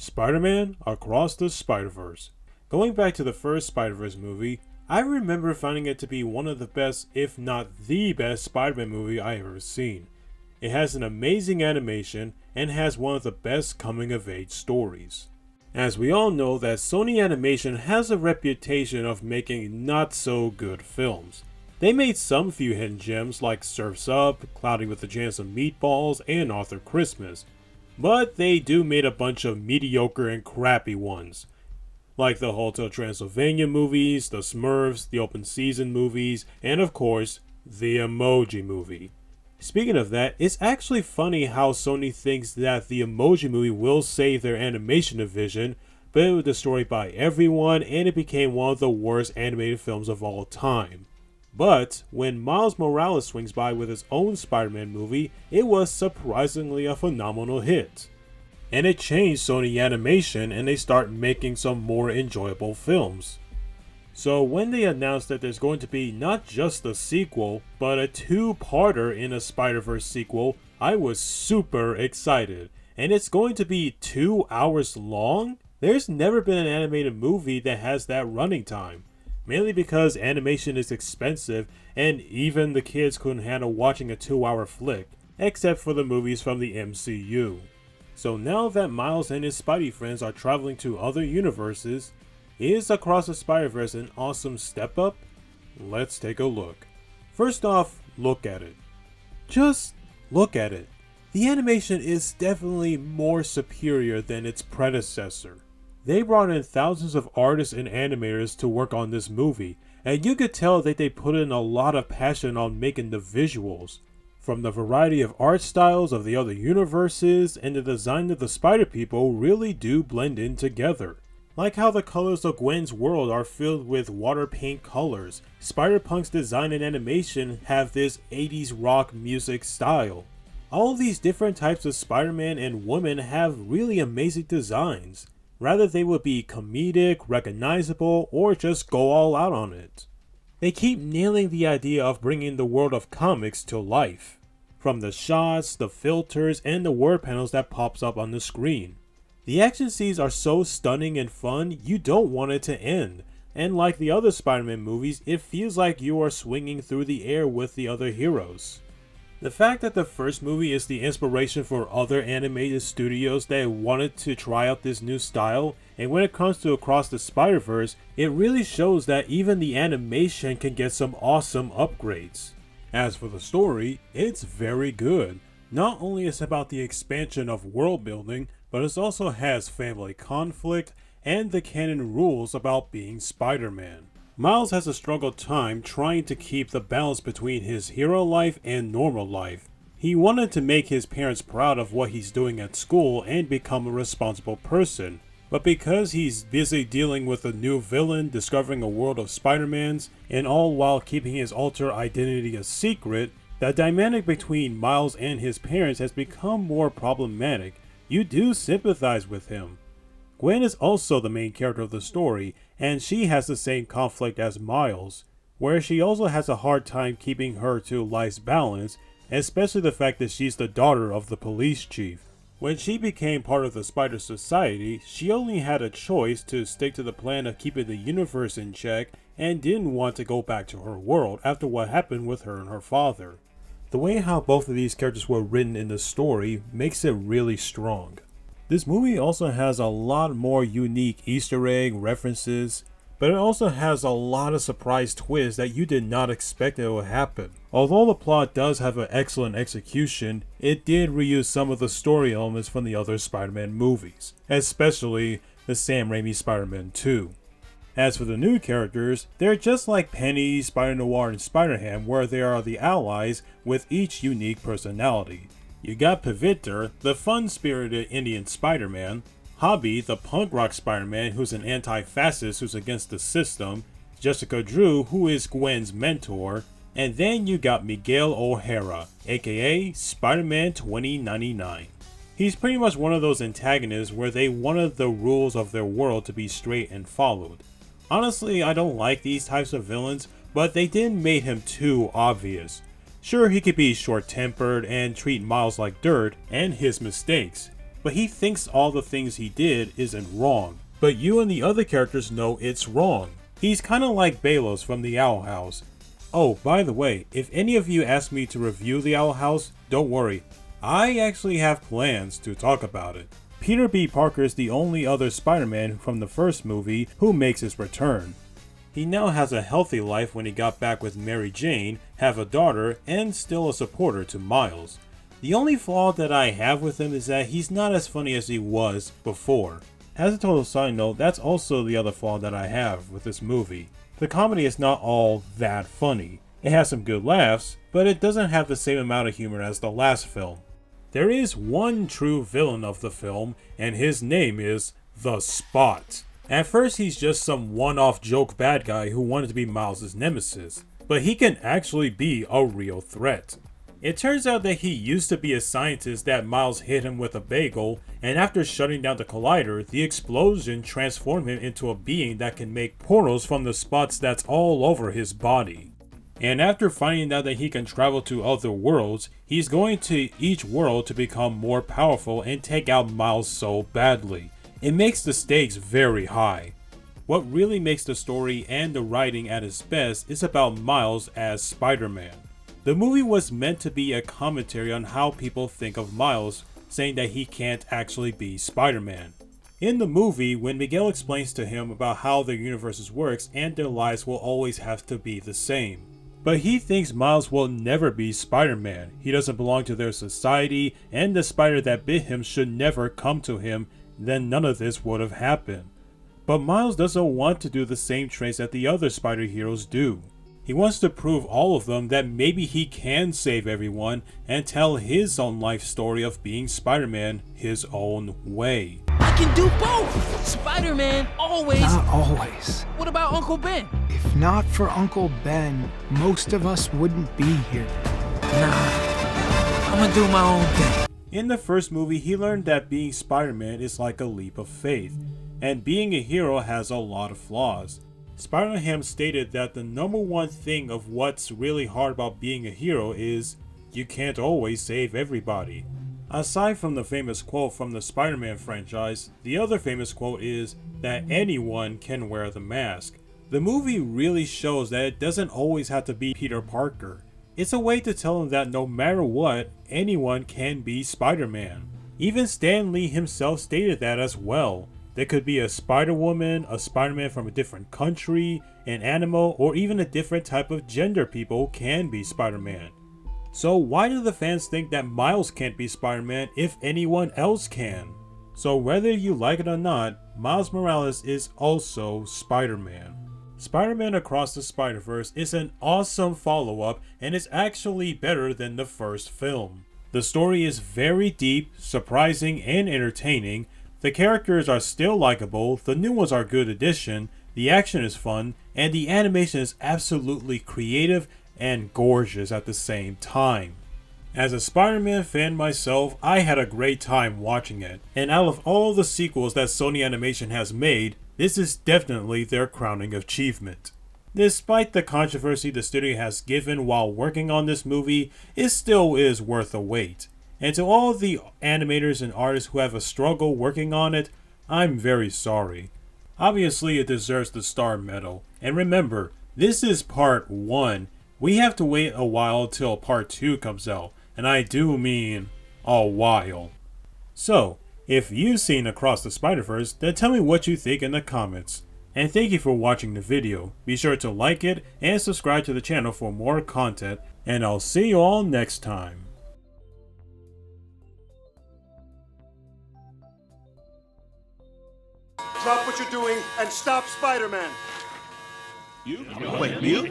Spider-Man Across the Spider-Verse. Going back to the first Spider-Verse movie, I remember finding it to be one of the best, if not the best, Spider-Man movie I ever seen. It has an amazing animation and has one of the best coming-of-age stories. As we all know that Sony Animation has a reputation of making not-so-good films. They made some few hidden gems like Surf's Up, Cloudy with a Chance of Meatballs, and Arthur Christmas, but they do made a bunch of mediocre and crappy ones, like the Hotel Transylvania movies, the Smurfs, the Open Season movies, and of course, the Emoji Movie. Speaking of that, it's actually funny how Sony thinks that the Emoji Movie will save their animation division, but it was destroyed by everyone and it became one of the worst animated films of all time. But when Miles Morales swings by with his own Spider-Man movie, it was surprisingly a phenomenal hit. And it changed Sony Animation and they start making some more enjoyable films. So when they announced that there's going to be not just a sequel, but a two-parter in a Spider-Verse sequel, I was super excited. And it's going to be 2 hours long? There's never been an animated movie that has that running time. Mainly because animation is expensive and even the kids couldn't handle watching a 2-hour flick, except for the movies from the MCU. So now that Miles and his Spidey friends are traveling to other universes, is Across the Spider-Verse an awesome step up? Let's take a look. First off, look at it. Just look at it. The animation is definitely more superior than its predecessor. They brought in thousands of artists and animators to work on this movie, and you could tell that they put in a lot of passion on making the visuals. From the variety of art styles of the other universes and the design of the Spider People really do blend in together. Like how the colors of Gwen's world are filled with water paint colors, Spider-Punk's design and animation have this 80s rock music style. All of these different types of Spider-Man and women have really amazing designs. Rather they would be comedic, recognizable, or just go all out on it. They keep nailing the idea of bringing the world of comics to life. From the shots, the filters, and the word panels that pops up on the screen. The action scenes are so stunning and fun, you don't want it to end. And like the other Spider-Man movies, it feels like you are swinging through the air with the other heroes. The fact that the first movie is the inspiration for other animated studios that wanted to try out this new style, and when it comes to Across the Spider-Verse, it really shows that even the animation can get some awesome upgrades. As for the story, it's very good. Not only is it about the expansion of world building, but it also has family conflict and the canon rules about being Spider-Man. Miles has a struggled time trying to keep the balance between his hero life and normal life. He wanted to make his parents proud of what he's doing at school and become a responsible person, but because he's busy dealing with a new villain, discovering a world of Spider-Mans, and all while keeping his alter identity a secret, the dynamic between Miles and his parents has become more problematic. You do sympathize with him. Gwen is also the main character of the story, and she has the same conflict as Miles, where she also has a hard time keeping her two lives balanced, especially the fact that she's the daughter of the police chief. When she became part of the Spider Society, she only had a choice to stick to the plan of keeping the universe in check and didn't want to go back to her world after what happened with her and her father. The way how both of these characters were written in the story makes it really strong. This movie also has a lot more unique Easter egg references, but it also has a lot of surprise twists that you did not expect it would happen. Although the plot does have an excellent execution, it did reuse some of the story elements from the other Spider-Man movies, especially the Sam Raimi Spider-Man 2. As for the new characters, they're just like Penny, Spider-Noir, and Spider-Ham, where they are the allies with each unique personality. You got Pavitr, the fun-spirited Indian Spider-Man, Hobby, the punk rock Spider-Man who's an anti-fascist who's against the system, Jessica Drew, who is Gwen's mentor, and then you got Miguel O'Hara, aka Spider-Man 2099. He's pretty much one of those antagonists where they wanted the rules of their world to be straight and followed. Honestly, I don't like these types of villains, but they didn't make him too obvious. Sure, he could be short-tempered and treat Miles like dirt, and his mistakes. but he thinks all the things he did isn't wrong. But you and the other characters know it's wrong. He's kinda like Belos from the Owl House. Oh, by the way, if any of you ask me to review the Owl House, don't worry. I actually have plans to talk about it. Peter B. Parker is the only other Spider-Man from the first movie who makes his return. He now has a healthy life when he got back with Mary Jane, have a daughter, and still a supporter to Miles. The only flaw that I have with him is that he's not as funny as he was before. As a total side note, that's also the other flaw that I have with this movie. The comedy is not all that funny. It has some good laughs, but it doesn't have the same amount of humor as the last film. There is one true villain of the film, and his name is The Spot. At first he's just some one-off joke bad guy who wanted to be Miles' nemesis, but he can actually be a real threat. It turns out that he used to be a scientist that Miles hit him with a bagel, and after shutting down the collider, the explosion transformed him into a being that can make portals from the spots that's all over his body. And after finding out that he can travel to other worlds, he's going to each world to become more powerful and take out Miles so badly. It makes the stakes very high. What really makes the story and the writing at its best is about Miles as Spider-Man. The movie was meant to be a commentary on how people think of Miles, saying that he can't actually be Spider-Man. In the movie, when Miguel explains to him about how their universes works and their lives will always have to be the same. But he thinks Miles will never be Spider-Man. He doesn't belong to their society, and the spider that bit him should never come to him, then none of this would have happened. But Miles doesn't want to do the same traits that the other spider heroes do. He wants to prove all of them that maybe he can save everyone and tell his own life story of being Spider-Man his own way. I can do both! Spider-Man, always! Not always. What about Uncle Ben? If not for Uncle Ben, most of us wouldn't be here. Nah, I'm gonna do my own thing. In the first movie, he learned that being Spider-Man is like a leap of faith, and being a hero has a lot of flaws. Spider-Ham stated that the number one thing of what's really hard about being a hero is you can't always save everybody. Aside from the famous quote from the Spider-Man franchise, the other famous quote is that anyone can wear the mask. The movie really shows that it doesn't always have to be Peter Parker. It's a way to tell him that no matter what, anyone can be Spider-Man. Even Stan Lee himself stated that as well. There could be a Spider-Woman, a Spider-Man from a different country, an animal, or even a different type of gender people can be Spider-Man. So why do the fans think that Miles can't be Spider-Man if anyone else can? So whether you like it or not, Miles Morales is also Spider-Man. Spider-Man Across the Spider-Verse is an awesome follow-up and is actually better than the first film. The story is very deep, surprising, and entertaining. The characters are still likable, the new ones are good addition, the action is fun, and the animation is absolutely creative and gorgeous at the same time. As a Spider-Man fan myself, I had a great time watching it, and out of all the sequels that Sony Animation has made, this is definitely their crowning achievement. Despite the controversy the studio has given while working on this movie, it still is worth a wait. And to all the animators and artists who have a struggle working on it, I'm very sorry. Obviously it deserves the star medal, and remember, this is part 1. We have to wait a while till part 2 comes out, and I do mean a while. So, if you've seen Across the Spider-Verse, then tell me what you think in the comments. And thank you for watching the video. Be sure to like it and subscribe to the channel for more content, and I'll see you all next time. Drop what you're doing and stop Spider-Man. Wait, you?